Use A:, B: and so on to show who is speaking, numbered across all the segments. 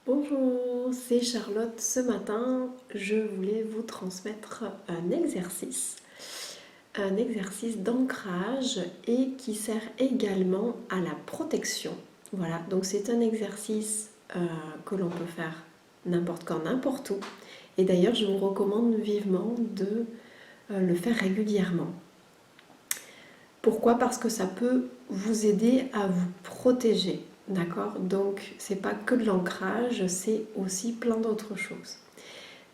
A: Bonjour, c'est Charlotte. Ce matin, je voulais vous transmettre un exercice d'ancrage et qui sert également à la protection. Voilà, donc c'est un exercice que l'on peut faire n'importe quand, n'importe où. Et d'ailleurs, je vous recommande vivement de le faire régulièrement. Pourquoi? Parce que ça peut vous aider à vous protéger. D'accord? Donc, c'est pas que de l'ancrage, c'est aussi plein d'autres choses.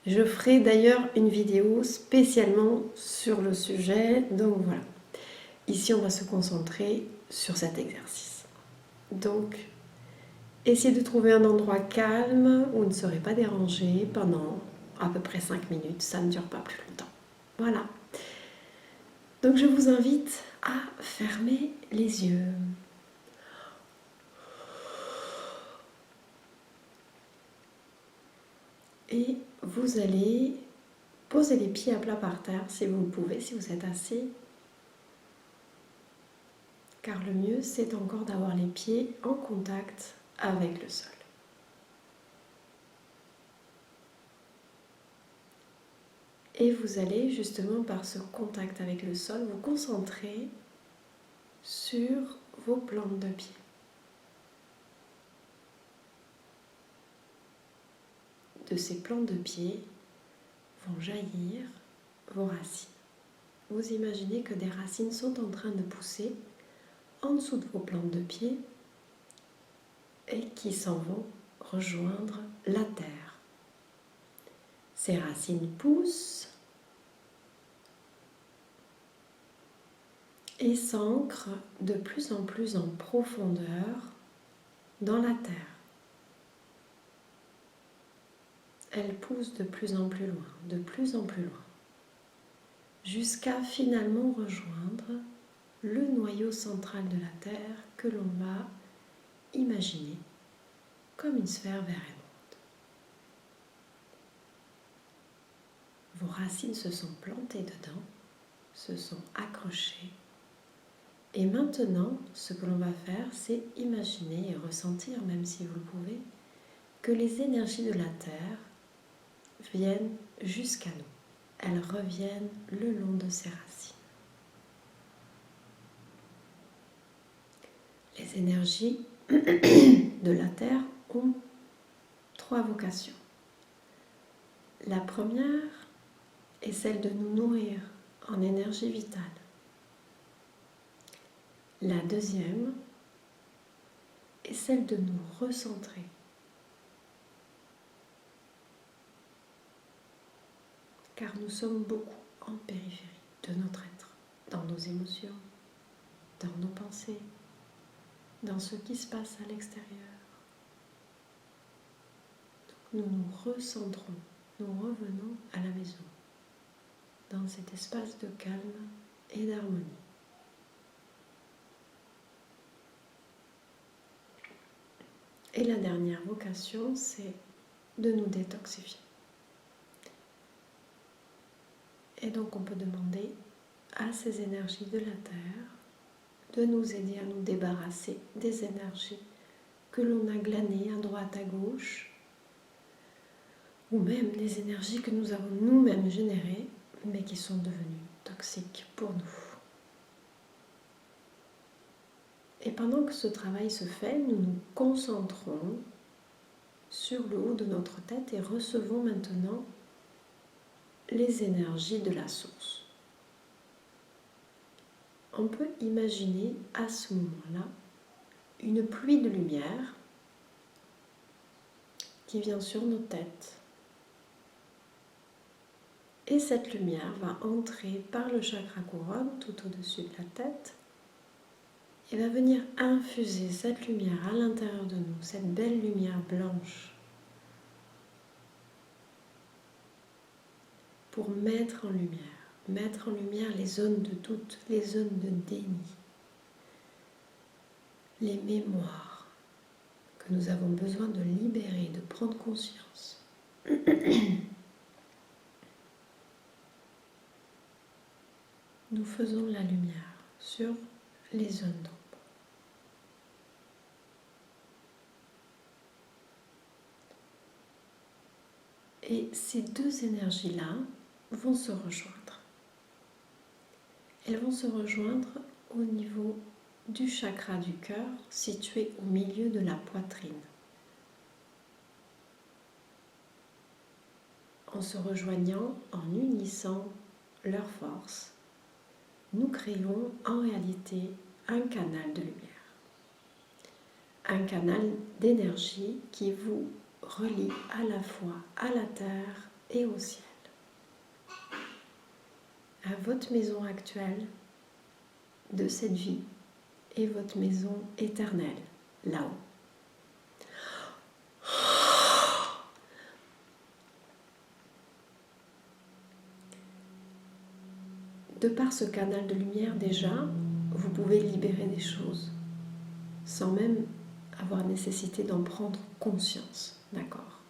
A: Je ferai d'ailleurs une vidéo spécialement sur le sujet. Donc voilà. Ici, on va se concentrer sur cet exercice. Donc, essayez de trouver un endroit calme où vous ne serez pas dérangé pendant à peu près 5 minutes. Ça ne dure pas plus longtemps. Voilà. Donc, je vous invite à fermer les yeux. Et vous allez poser les pieds à plat par terre si vous le pouvez, si vous êtes assis. Car le mieux, c'est encore d'avoir les pieds en contact avec le sol. Et vous allez justement par ce contact avec le sol vous concentrer sur vos plantes de pied. De ces plantes de pied vont jaillir vos racines. Vous imaginez que des racines sont en train de pousser en dessous de vos plantes de pied et qui s'en vont rejoindre la terre. Ces racines poussent et s'ancrent de plus en plus en profondeur dans la terre. Elles poussent de plus en plus loin, jusqu'à finalement rejoindre le noyau central de la Terre que l'on va imaginer comme une sphère vert et morte. Vos racines se sont plantées dedans, se sont accrochées. Et maintenant, ce que l'on va faire, c'est imaginer et ressentir, même si vous le pouvez, que les énergies de la Terre viennent jusqu'à nous. Elles reviennent le long de ces racines. Les énergies de la Terre ont 3 vocations. La première est celle de nous nourrir en énergie vitale. La deuxième est celle de nous recentrer. Car nous sommes beaucoup en périphérie de notre être, dans nos émotions, dans nos pensées, dans ce qui se passe à l'extérieur. Nous nous recentrons, nous revenons à la maison, dans cet espace de calme et d'harmonie. Et la dernière vocation, c'est de nous détoxifier. Et donc on peut demander à ces énergies de la Terre de nous aider à nous débarrasser des énergies que l'on a glanées à droite, à gauche, ou même des énergies que nous avons nous-mêmes générées, mais qui sont devenues toxiques pour nous. Et pendant que ce travail se fait, nous nous concentrons sur le haut de notre tête et recevons maintenant les énergies de la source. On peut imaginer à ce moment-là une pluie de lumière qui vient sur nos têtes. Et cette lumière va entrer par le chakra couronne tout au-dessus de la tête et va venir infuser cette lumière à l'intérieur de nous, cette belle lumière blanche, pour mettre en lumière les zones de doute, les zones de déni, les mémoires que nous avons besoin de libérer, de prendre conscience. Nous faisons la lumière sur les zones d'ombre. Et ces deux énergies-là vont se rejoindre. Elles vont se rejoindre au niveau du chakra du cœur situé au milieu de la poitrine. En se rejoignant, en unissant leurs forces, nous créons en réalité un canal de lumière. Un canal d'énergie qui vous relie à la fois à la terre et au ciel. À votre maison actuelle de cette vie et votre maison éternelle, là-haut. De par ce canal de lumière déjà, vous pouvez libérer des choses sans même avoir nécessité d'en prendre conscience, d'accord ?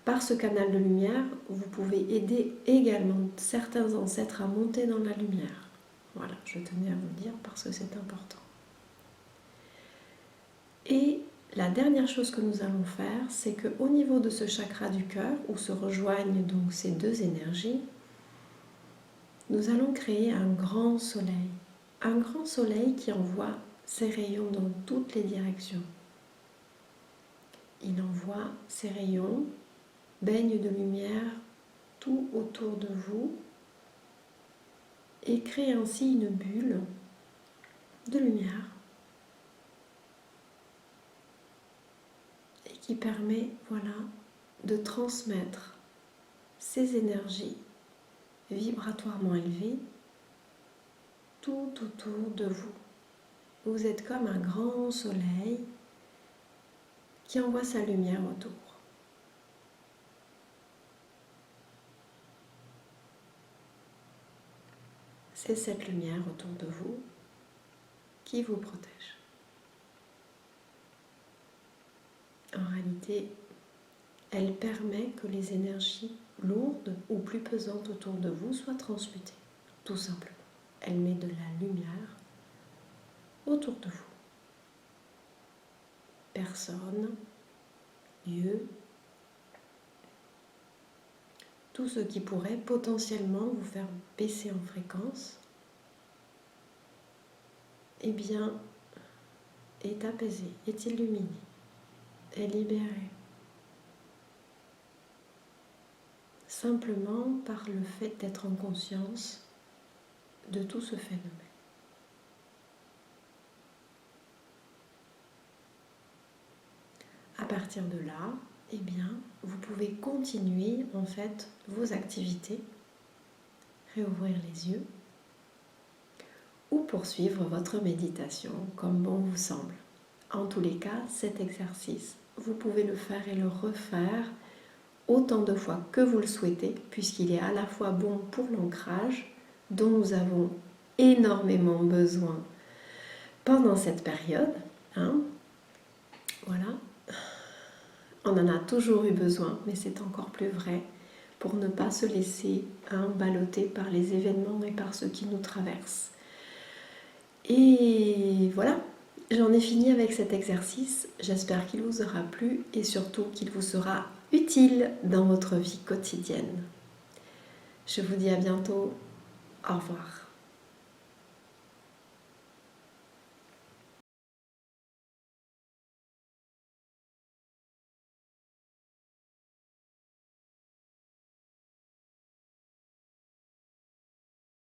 A: Par ce canal de lumière, vous pouvez aider également certains ancêtres à monter dans la lumière. Voilà, je tenais à vous le dire parce que c'est important. Et la dernière chose que nous allons faire, c'est qu'au niveau de ce chakra du cœur, où se rejoignent donc ces deux énergies, nous allons créer un grand soleil. Un grand soleil qui envoie ses rayons dans toutes les directions. Il envoie ses rayons, baigne de lumière tout autour de vous et crée ainsi une bulle de lumière et qui permet, voilà, de transmettre ces énergies vibratoirement élevées tout autour de vous. Vous êtes comme un grand soleil qui envoie sa lumière autour. C'est cette lumière autour de vous qui vous protège. En réalité, elle permet que les énergies lourdes ou plus pesantes autour de vous soient transmutées, tout simplement. Elle met de la lumière autour de vous. Personne, lieu, tout ce qui pourrait potentiellement vous faire baisser en fréquence, eh bien, est apaisé, est illuminé, est libéré. Simplement par le fait d'être en conscience de tout ce phénomène. À partir de là, eh bien, vous pouvez continuer en fait vos activités, réouvrir les yeux ou poursuivre votre méditation comme bon vous semble. En tous les cas, cet exercice, vous pouvez le faire et le refaire autant de fois que vous le souhaitez, puisqu'il est à la fois bon pour l'ancrage, dont nous avons énormément besoin pendant cette période. Voilà. On en a toujours eu besoin, mais c'est encore plus vrai pour ne pas se laisser balloter par les événements et par ce qui nous traverse. Et voilà, j'en ai fini avec cet exercice. J'espère qu'il vous aura plu et surtout qu'il vous sera utile dans votre vie quotidienne. Je vous dis à bientôt. Au revoir.